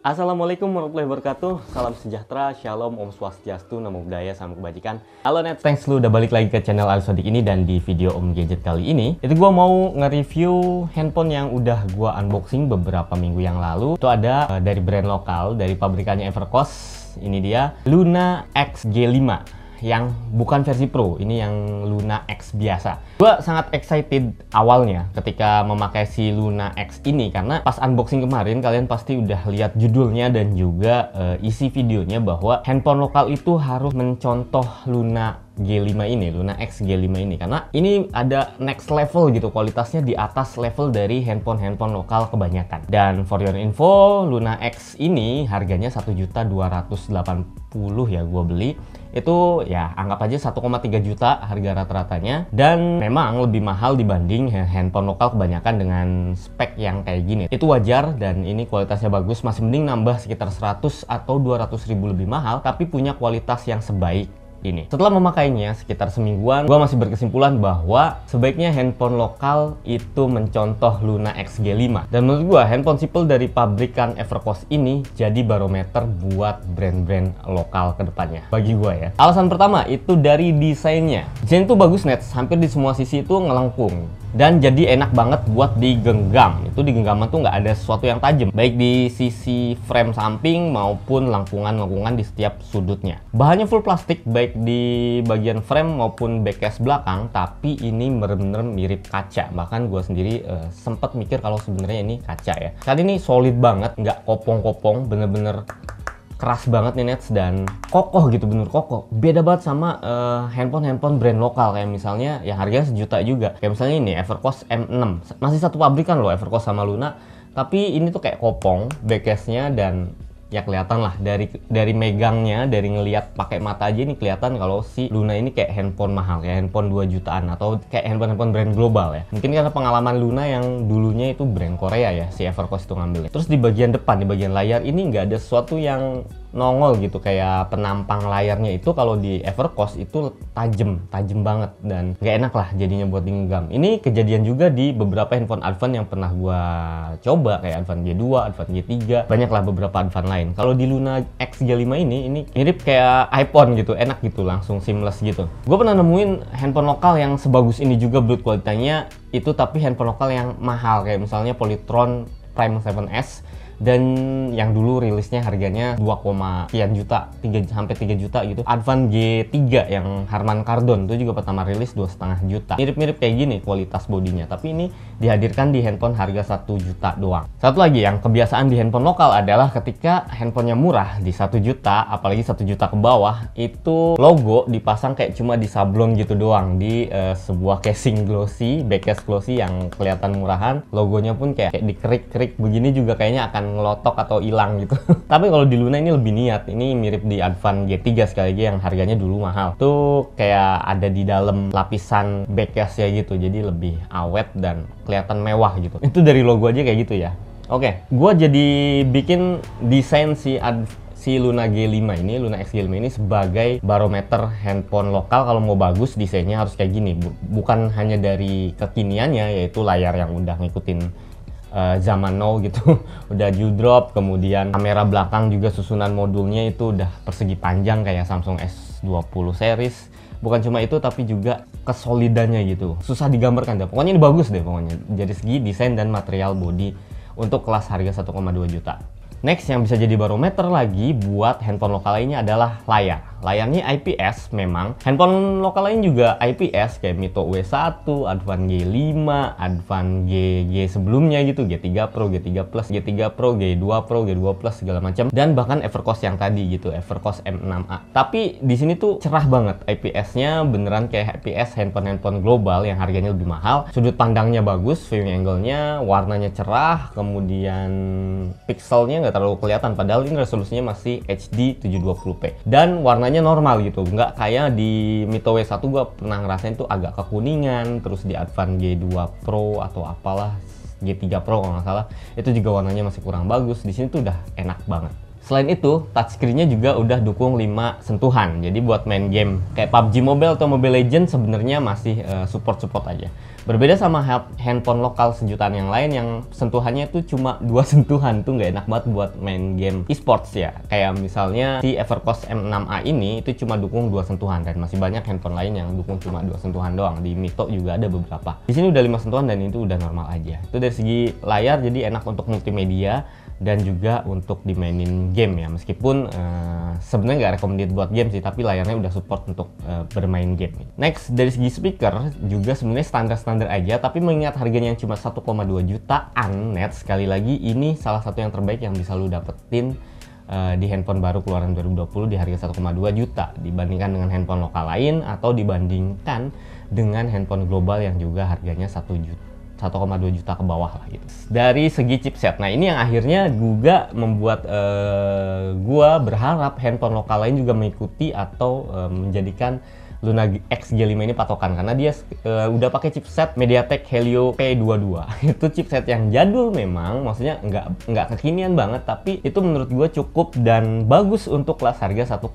Assalamualaikum warahmatullahi wabarakatuh. Salam sejahtera, shalom, om swastiastu, namo buddhaya, salam kebajikan. Halo net, thanks lu udah balik lagi ke channel Ali Sodik ini. Dan di video Om Gadget kali ini, itu gua mau nge-review handphone yang udah gua unboxing beberapa minggu yang lalu. Itu ada dari brand lokal, dari pabrikannya Evercost. Ini dia, Luna X G5. Yang bukan versi Pro, ini yang Luna X biasa. Gue sangat excited awalnya ketika memakai si Luna X ini, karena pas unboxing kemarin kalian pasti udah lihat judulnya dan juga isi videonya bahwa handphone lokal itu harus mencontoh Luna G5 ini, Luna X G5 ini, karena ini ada next level gitu, kualitasnya di atas level dari handphone lokal kebanyakan. Dan for your info, Luna X ini harganya 1.280.000 ya gue beli. Itu ya anggap aja 1,3 juta harga rata-ratanya, dan memang lebih mahal dibanding handphone lokal kebanyakan dengan spek yang kayak gini. Itu wajar, dan ini kualitasnya bagus, masih mending nambah sekitar 100 atau 200 ribu lebih mahal tapi punya kualitas yang sebaik ini. Setelah memakainya sekitar semingguan, gue masih berkesimpulan bahwa sebaiknya handphone lokal itu mencontoh Luna X G5. Dan menurut gue, handphone simple dari pabrikan Evercost ini jadi barometer buat brand-brand lokal kedepannya. Bagi gue ya. Alasan pertama itu dari desainnya. Desain itu bagus net, hampir di semua sisi itu ngelengkung. Dan jadi enak banget buat digenggam. Itu di genggaman tuh nggak ada sesuatu yang tajam, baik di sisi frame samping maupun lengkungan-lengkungan di setiap sudutnya. Bahannya full plastik, baik di bagian frame maupun backcase belakang, tapi ini bener-bener mirip kaca. Bahkan gue sendiri sempat mikir kalau sebenarnya ini kaca ya. Kali ini solid banget, nggak kopong-kopong, bener-bener keras banget nih nets, dan kokoh gitu, bener kokoh. Beda banget sama handphone brand lokal, kayak misalnya yang harganya sejuta juga, kayak misalnya ini Evercost M6, masih satu pabrikan loh Evercost sama Luna, tapi ini tuh kayak kopong backcase-nya, dan ya kelihatan lah dari megangnya, dari ngelihat pakai mata aja ini kelihatan kalau si Luna ini kayak handphone mahal, kayak handphone 2 jutaan atau kayak handphone brand global ya. Mungkin karena pengalaman Luna yang dulunya itu brand Korea ya, si Evercost itu ngambilnya. Terus di bagian depan, di bagian layar ini nggak ada sesuatu yang nongol gitu, kayak penampang layarnya itu kalau di Evercost itu tajam banget dan nggak enak lah jadinya buat digenggam. Ini kejadian juga di beberapa handphone Advan yang pernah gua coba, kayak Advan G2, Advan G3, banyak lah beberapa Advan lain. Kalau di Luna X G5 ini mirip kayak iPhone gitu, enak gitu, langsung seamless gitu. Gue pernah nemuin handphone lokal yang sebagus ini juga build kualitasnya itu, tapi handphone lokal yang mahal, kayak misalnya Polytron Prime 7S, dan yang dulu rilisnya harganya 2, sekian juta, 3 juta gitu. Advan G3 yang Harman Kardon itu juga pertama rilis 2,5 juta. Mirip-mirip kayak gini kualitas bodinya, tapi ini dihadirkan di handphone harga 1 juta doang. Satu lagi yang kebiasaan di handphone lokal adalah ketika handphonenya murah di 1 juta, apalagi 1 juta ke bawah, itu logo dipasang kayak cuma di sablon gitu doang, di sebuah casing glossy, backcase glossy yang kelihatan murahan. Logonya pun kayak dikerik-kerik begini juga kayaknya akan ngelotok atau hilang gitu. Tapi kalau di Luna ini lebih niat. Ini mirip di Advan G3 sekali lagi yang harganya dulu mahal. Tuh kayak ada di dalam lapisan backcase ya gitu. Jadi lebih awet dan kelihatan mewah gitu. Itu dari logo aja kayak gitu ya. Oke, gue jadi bikin desain si Luna G5 ini, Luna X G5 ini sebagai barometer handphone lokal. Kalau mau bagus desainnya harus kayak gini. Bukan hanya dari kekiniannya, yaitu layar yang udah ngikutin zaman now gitu, udah dual drop, kemudian kamera belakang juga susunan modulnya itu udah persegi panjang kayak Samsung S20 series. Bukan cuma itu, tapi juga kesolidannya gitu, susah digambarkan deh. Pokoknya ini bagus deh pokoknya dari segi desain dan material body untuk kelas harga 1,2 juta. Next yang bisa jadi barometer lagi buat handphone lokal lainnya adalah layar. Layarnya IPS memang. Handphone lokal lain juga IPS kayak Mito W1, Advan G5, Advan G sebelumnya gitu, G3 Pro, G3 Plus, G3 Pro, G2 Pro, G2 Plus segala macam, dan bahkan Evercost yang tadi gitu, Evercost M6A. Tapi di sini tuh cerah banget IPS-nya, beneran kayak IPS handphone global yang harganya lebih mahal. Sudut pandangnya bagus, viewing angle-nya, warnanya cerah, kemudian pixelnya nggak terlalu kelihatan, padahal ini resolusinya masih HD 720p, dan warnanya normal gitu, nggak kayak di Mito W1 gue pernah ngerasain tuh agak kekuningan. Terus di Advan G2 Pro atau apalah, G3 Pro kalau nggak salah, itu juga warnanya masih kurang bagus. Di sini tuh udah enak banget. Selain itu, touchscreen-nya juga udah dukung 5 sentuhan. Jadi buat main game kayak PUBG Mobile atau Mobile Legends sebenarnya masih support aja. Berbeda sama handphone lokal sejutaan yang lain yang sentuhannya itu cuma 2 sentuhan. Tuh nggak enak banget buat main game esports ya. Kayak misalnya si Evercost M6A ini itu cuma dukung 2 sentuhan, dan masih banyak handphone lain yang dukung cuma 2 sentuhan doang. Di Mito juga ada beberapa. Di sini udah 5 sentuhan dan itu udah normal aja. Itu dari segi layar jadi enak untuk multimedia dan juga untuk dimainin game ya, meskipun sebenarnya nggak recommended buat game sih, tapi layarnya udah support untuk bermain game. Next, dari segi speaker juga sebenarnya standar-standar aja, tapi mengingat harganya yang cuma 1,2 jutaan net, sekali lagi ini salah satu yang terbaik yang bisa lu dapetin di handphone baru keluaran 2020 di harga 1,2 juta dibandingkan dengan handphone lokal lain atau dibandingkan dengan handphone global yang juga harganya 1,2 juta ke bawah lah gitu. Dari segi chipset, nah ini yang akhirnya juga membuat gua berharap handphone lokal lain juga mengikuti atau menjadikan Luna X G5 ini patokan, karena dia udah pakai chipset MediaTek Helio P22. Itu chipset yang jadul memang, maksudnya nggak kekinian banget, tapi itu menurut gue cukup dan bagus untuk kelas harga 1,2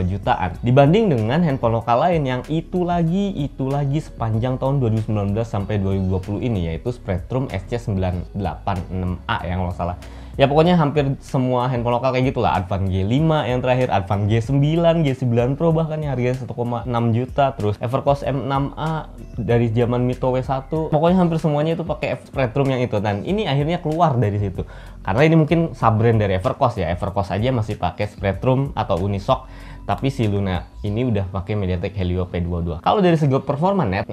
jutaan. Dibanding dengan handphone lokal lain yang itu lagi sepanjang tahun 2019 sampai 2020 ini, yaitu Spreadtrum SC986A yang kalau salah. Ya pokoknya hampir semua handphone lokal kayak gitulah. Advan G5 yang terakhir, Advan G9, G9 Pro bahkan yang harganya 1,6 juta, terus Evercost M6A dari zaman Mito W1. Pokoknya hampir semuanya itu pakai Spreadtrum yang itu, dan ini akhirnya keluar dari situ. Karena ini mungkin sub-brand dari Evercost ya. Evercost aja masih pakai Spreadtrum atau Unisoc, tapi si Luna ini udah pakai MediaTek Helio P22. Kalau dari segi performa net,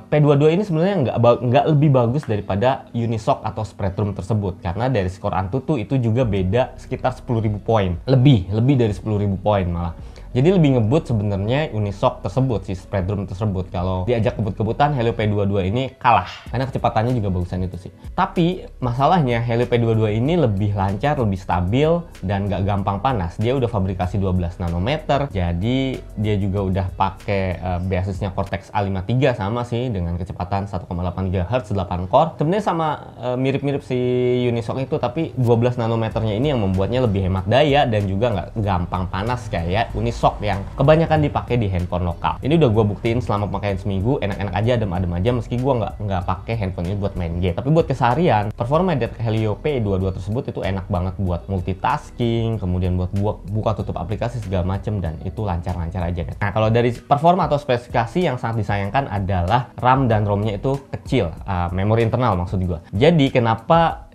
P22 ini sebenarnya nggak lebih bagus daripada Unisoc atau Spreadtrum tersebut, karena dari skor Antutu itu juga beda sekitar 10.000 poin, lebih dari 10.000 poin malah. Jadi lebih ngebut sebenarnya Unisoc tersebut, si Spreadtrum tersebut. Kalau diajak kebut-kebutan, Helio P22 ini kalah karena kecepatannya juga bagusan itu sih. Tapi masalahnya Helio P22 ini lebih lancar, lebih stabil, dan gak gampang panas. Dia udah fabrikasi 12 nanometer, jadi dia juga udah pakai basisnya Cortex A53 sama sih, dengan kecepatan 1,8 GHz 8 core. Sebenarnya sama mirip-mirip si Unisoc itu, tapi 12 nanometernya ini yang membuatnya lebih hemat daya dan juga nggak gampang panas kayak Unisoc yang kebanyakan dipakai di handphone lokal. Ini udah gue buktiin selama pemakaian seminggu, enak-enak aja, adem-adem aja, meski gue nggak pakai handphone ini buat main game. Tapi buat keseharian, performa MediaTek Helio P22 tersebut itu enak banget buat multitasking, kemudian buat buka tutup aplikasi segala macem, dan itu lancar-lancar aja. Nah, kalau dari performa atau spesifikasi yang sangat disayangkan adalah RAM dan ROM-nya itu kecil, memori internal maksud gue.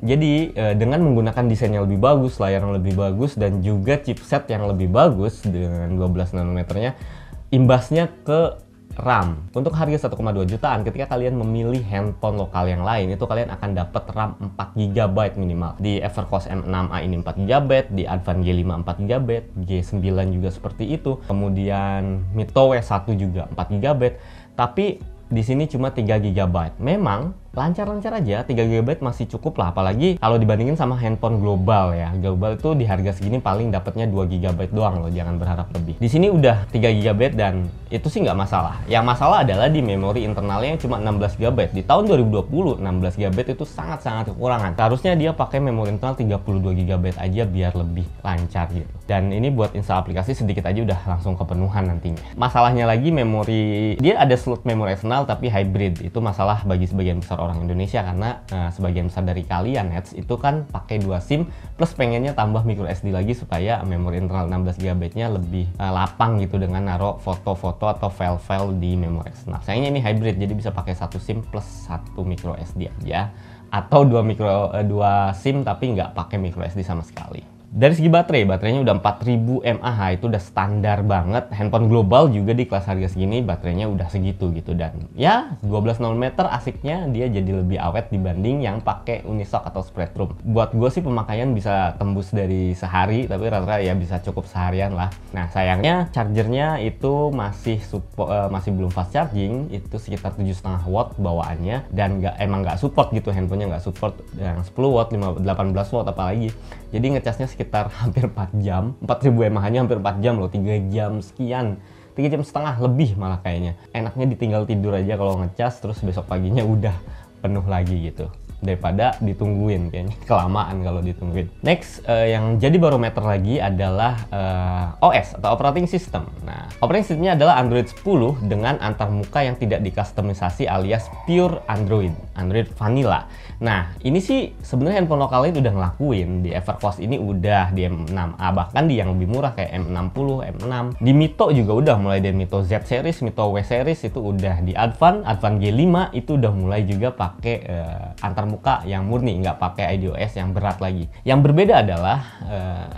Jadi dengan menggunakan desain yang lebih bagus, layar yang lebih bagus, dan juga chipset yang lebih bagus dengan 12 nanometernya, imbasnya ke RAM. Untuk harga 1,2 jutaan, ketika kalian memilih handphone lokal yang lain, itu kalian akan dapat RAM 4 GB minimal. Di Evercost M6A ini 4 GB, di Advan G5 4 GB, G9 juga seperti itu. Kemudian Mito W1 juga 4 GB, tapi di sini cuma 3 GB. Memang lancar-lancar aja, 3 GB masih cukup lah, apalagi kalau dibandingin sama handphone global ya. Global itu di harga segini paling dapatnya 2 GB doang loh, jangan berharap lebih. Di sini udah 3 GB dan itu sih nggak masalah. Yang masalah adalah di memori internalnya yang cuma 16 GB. Di tahun 2020, 16 GB itu sangat-sangat kekurangan. Seharusnya dia pakai memori internal 32 GB aja biar lebih lancar gitu. Dan ini buat install aplikasi sedikit aja udah langsung kepenuhan nantinya. Masalahnya lagi memori, dia ada slot memori eksternal tapi hybrid. Itu masalah bagi sebagian besar orang Indonesia, karena sebagian besar dari kalian Nets itu kan pakai 2 SIM plus pengennya tambah micro SD lagi supaya memori internal 16 GB nya lebih lapang gitu dengan naruh foto-foto atau file-file di memori eksternal. Sayangnya ini hybrid, jadi bisa pakai 1 SIM plus 1 micro SD aja, atau 2 SIM tapi nggak pakai micro SD sama sekali. Dari segi baterainya udah 4000 mAh, itu udah standar banget. Handphone global juga di kelas harga segini baterainya udah segitu gitu, dan ya 12 nanometer asiknya dia jadi lebih awet dibanding yang pakai Unisoc atau Spreadtrum. Buat gue sih pemakaian bisa tembus dari sehari, tapi rata-rata ya bisa cukup seharian lah. Nah sayangnya chargernya itu masih belum fast charging, itu sekitar 7,5 watt bawaannya, dan emang nggak support gitu, handphonenya nggak support yang 10 watt, 18 watt apalagi. Jadi ngecasnya sekitar hampir 4 jam, 4000 mAh-nya hampir 4 jam loh, 3 jam sekian, 3 jam setengah lebih malah kayaknya. Enaknya ditinggal tidur aja kalau ngecas, terus besok paginya udah penuh lagi gitu. daripada ditungguin, kayaknya kelamaan kalau ditungguin. Next, yang jadi barometer lagi adalah OS atau operating system. Nah, operating systemnya adalah Android 10 dengan antarmuka yang tidak dikustomisasi alias pure Android vanilla. Nah, ini sih sebenarnya handphone lokal ini udah ngelakuin. Di Evercost ini udah, di M6A, bahkan di yang lebih murah kayak M60, M6. Di Mito juga udah, mulai dari Mito Z series, Mito W series itu udah. Di Advan G5 itu udah mulai juga pakai antarmuka yang murni, nggak pakai iOS yang berat lagi. Yang berbeda adalah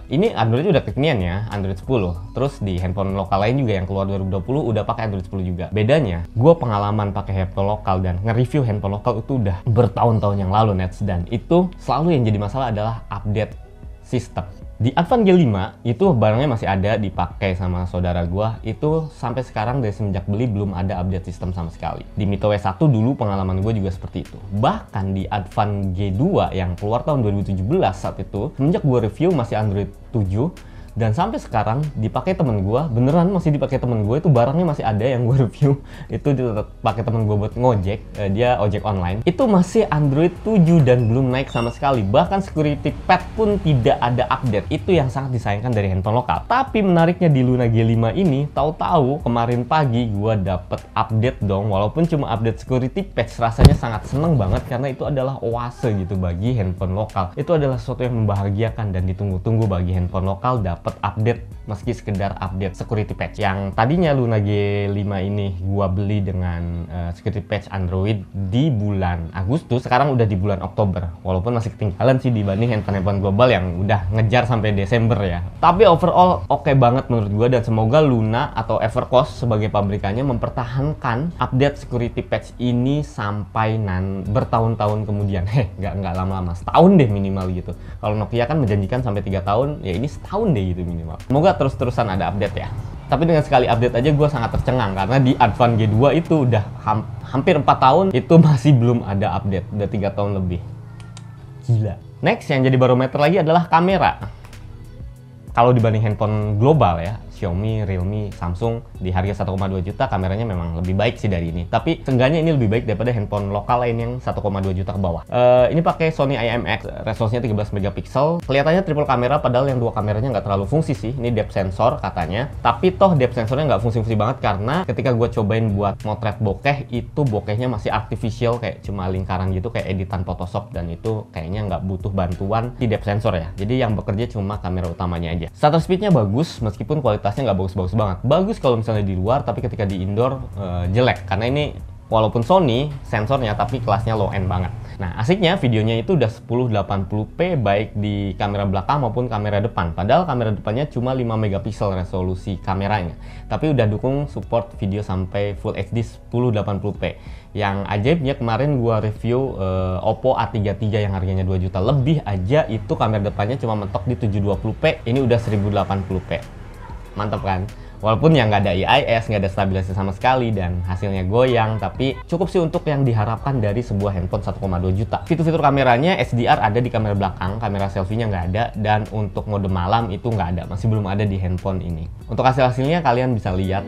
ini Android udah kekinian ya, Android 10. Terus di handphone lokal lain juga yang keluar 2020 udah pakai Android 10 juga. Bedanya, gue pengalaman pakai handphone lokal dan nge-review handphone lokal itu udah bertahun-tahun yang lalu, Nets, dan itu selalu yang jadi masalah adalah update sistem. Di Advan G5 itu barangnya masih ada dipakai sama saudara gua, itu sampai sekarang dari semenjak beli belum ada update sistem sama sekali. Di Mito W1 dulu pengalaman gue juga seperti itu. Bahkan di Advan G2 yang keluar tahun 2017 saat itu, semenjak gua review masih Android 7, dan sampai sekarang dipakai temen gue, beneran masih dipakai temen gue, itu barangnya masih ada yang gue review, itu dipakai temen gue buat ngojek, dia ojek online, itu masih Android 7 dan belum naik sama sekali. Bahkan security pad pun tidak ada update. Itu yang sangat disayangkan dari handphone lokal. Tapi menariknya di Luna G5 ini, tahu-tahu kemarin pagi gue dapet update dong, walaupun cuma update security patch. Rasanya sangat seneng banget karena itu adalah oase gitu bagi handphone lokal. Itu adalah sesuatu yang membahagiakan dan ditunggu-tunggu bagi handphone lokal dapat update, meski sekedar update security patch. Yang tadinya Luna G5 ini gua beli dengan security patch Android di bulan Agustus, sekarang udah di bulan Oktober. Walaupun masih ketinggalan sih dibanding handphone global yang udah ngejar sampai Desember ya. Tapi overall oke banget menurut gua, dan semoga Luna atau Evercost sebagai pabrikannya mempertahankan update security patch ini sampai bertahun-tahun kemudian. Nggak lama-lama, setahun deh minimal gitu. Kalau Nokia kan menjanjikan sampai 3 tahun, ya ini setahun deh gitu minimal. Semoga terus-terusan ada update ya. Tapi dengan sekali update aja gue sangat tercengang karena di Advan G2 itu udah hampir 4 tahun itu masih belum ada update. Udah 3 tahun lebih. Gila. Next yang jadi barometer lagi adalah kamera. Kalau dibanding handphone global ya, Xiaomi, Realme, Samsung di harga 1,2 juta kameranya memang lebih baik sih dari ini. Tapi seenggaknya ini lebih baik daripada handphone lokal lain yang 1,2 juta ke bawah. Ini pakai Sony IMX, resolusinya 13 megapiksel. Kelihatannya triple kamera, padahal yang dua kameranya nggak terlalu fungsi sih. Ini depth sensor katanya. Tapi toh depth sensornya nggak fungsi-fungsi banget karena ketika gue cobain buat motret bokeh, itu bokehnya masih artificial, kayak cuma lingkaran gitu, kayak editan Photoshop, dan itu kayaknya nggak butuh bantuan di depth sensor ya. Jadi yang bekerja cuma kamera utamanya aja. Shutter speednya bagus, meskipun kualitasnya nggak bagus-bagus banget. Bagus kalau misalnya di luar, tapi ketika di indoor jelek. Karena ini walaupun Sony sensornya, tapi kelasnya low end banget. Nah, asiknya videonya itu udah 1080p baik di kamera belakang maupun kamera depan. Padahal kamera depannya cuma 5 megapiksel resolusi kameranya. Tapi udah dukung support video sampai Full HD 1080p. Yang ajaibnya kemarin gua review Oppo A33 yang harganya 2 juta lebih aja, itu kamera depannya cuma mentok di 720p. Ini udah 1080p. Mantap kan? Walaupun yang nggak ada IIS, nggak ada stabilisasi sama sekali, dan hasilnya goyang, tapi cukup sih untuk yang diharapkan dari sebuah handphone 1,2 juta. Fitur-fitur kameranya SDR ada di kamera belakang, kamera selfie-nya nggak ada, dan untuk mode malam itu nggak ada, masih belum ada di handphone ini. Untuk hasil-hasilnya kalian bisa lihat.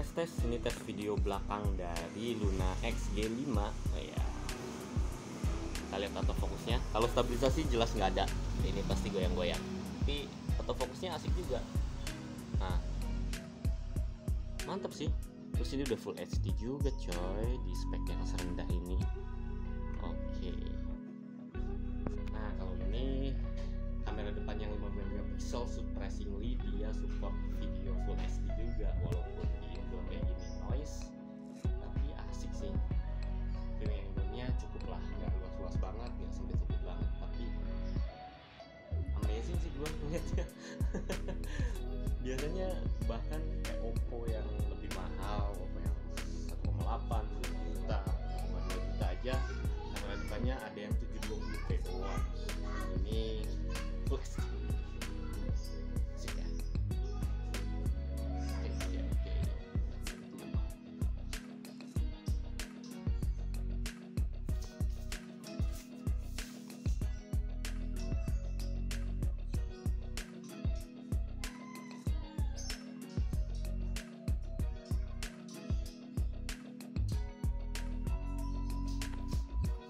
tes. Ini tes video belakang dari Luna X G5. Ya, kita lihat autofokusnya. Kalau stabilisasi jelas nggak ada, ini pasti goyang-goyang. Tapi autofokusnya asik juga. Nah, mantap sih. Terus ini udah Full HD juga coy, di spek yang serendah ini. Oke. Nah, kalau ini kamera depan yang 5 megapiksel, surprisingly dia support video Full HD juga, walaupun di indoor kayak gini noise, tapi asik sih. Viewing angle-nya cukup lah, nggak luas-luas banget, nggak sempit-sempit banget, tapi amazing sih gua ngeliatnya. Biasanya bahkan kayak Oppo yang lebih mahal, Oppo yang 1,8 juta, 5 juta aja, kamera depannya ada yang 720p doang. Ini plus sih ya. Oke.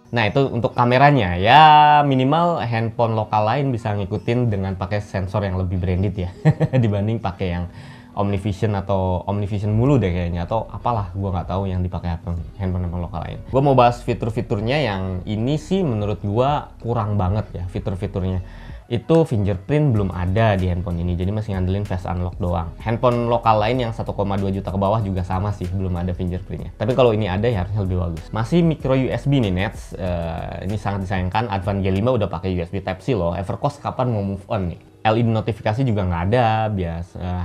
Nah, itu untuk kameranya ya, minimal handphone lokal lain bisa ngikutin dengan pakai sensor yang lebih branded ya dibanding pakai yang OmniVision atau OmniVision mulu deh kayaknya, atau apalah gua nggak tahu yang dipakai handphone lokal lain. Gua mau bahas fitur-fiturnya yang ini sih menurut gua kurang banget ya fitur-fiturnya. Itu fingerprint belum ada di handphone ini, jadi masih ngandelin face unlock doang. Handphone lokal lain yang 1,2 juta ke bawah juga sama sih, belum ada fingerprintnya. Tapi kalau ini ada ya harusnya lebih bagus. Masih micro USB nih Nets, ini sangat disayangkan. Advan G5 udah pakai USB Type-C loh. Evercost kapan mau move on nih? LED notifikasi juga nggak ada,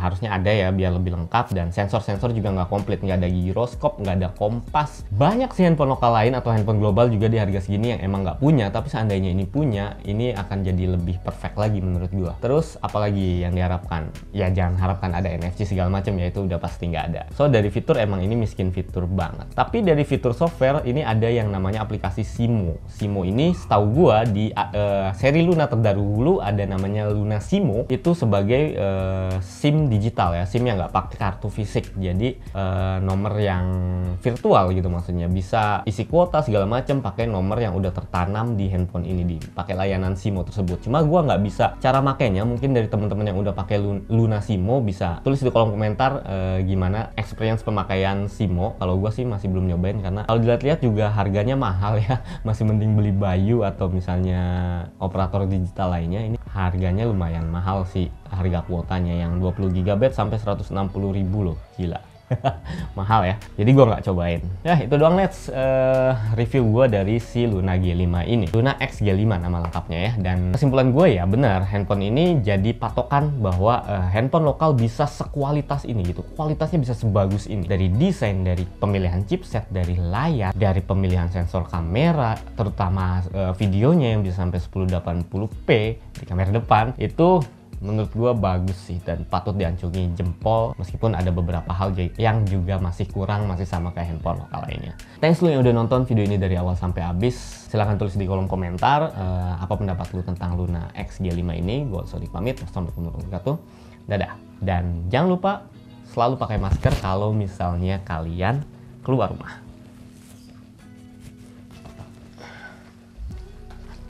harusnya ada ya biar lebih lengkap, dan sensor-sensor juga nggak komplit, nggak ada giroskop, nggak ada kompas. Banyak sih handphone lokal lain atau handphone global juga di harga segini yang emang nggak punya, tapi seandainya ini punya, ini akan jadi lebih perfect lagi menurut gua. Terus apalagi yang diharapkan? Ya jangan harapkan ada NFC segala macam ya, itu udah pasti nggak ada. So dari fitur emang ini miskin fitur banget. Tapi dari fitur software ini ada yang namanya aplikasi Simo. Simo ini setahu gua di seri Luna terdahulu ada namanya Luna Simo, itu sebagai SIM digital ya, SIM yang nggak pakai kartu fisik, jadi nomor yang virtual gitu, maksudnya bisa isi kuota segala macam pakai nomor yang udah tertanam di handphone ini, pakai layanan Simo tersebut. Cuma gua nggak bisa cara makainya, mungkin dari teman-teman yang udah pakai Luna Simo bisa tulis di kolom komentar gimana experience pemakaian Simo. Kalau gua sih masih belum nyobain, karena kalau dilihat-lihat juga harganya mahal ya, masih mending beli Bayu atau misalnya operator digital lainnya. Ini harganya lumayan mahal sih, harga kuotanya yang 20 GB sampai 160.000 loh, gila. Mahal ya, jadi gue nggak cobain. Ya itu doang Nets review gue dari si Luna G5 ini, Luna X G5 nama lengkapnya ya. Dan kesimpulan gue ya benar, handphone ini jadi patokan bahwa handphone lokal bisa sekualitas ini gitu, kualitasnya bisa sebagus ini, dari desain, dari pemilihan chipset, dari layar, dari pemilihan sensor kamera, terutama videonya yang bisa sampai 1080p di kamera depan. Itu menurut gue bagus sih dan patut diacungi jempol, meskipun ada beberapa hal yang juga masih kurang, masih sama kayak handphone lokal lainnya. Thanks lu yang udah nonton video ini dari awal sampai habis. Silahkan tulis di kolom komentar apa pendapat lu tentang Luna X G5 ini. Gue Sodik pamit, wassalamualaikum warahmatullahi wabarakatuh. Dadah. Dan jangan lupa selalu pakai masker kalau misalnya kalian keluar rumah.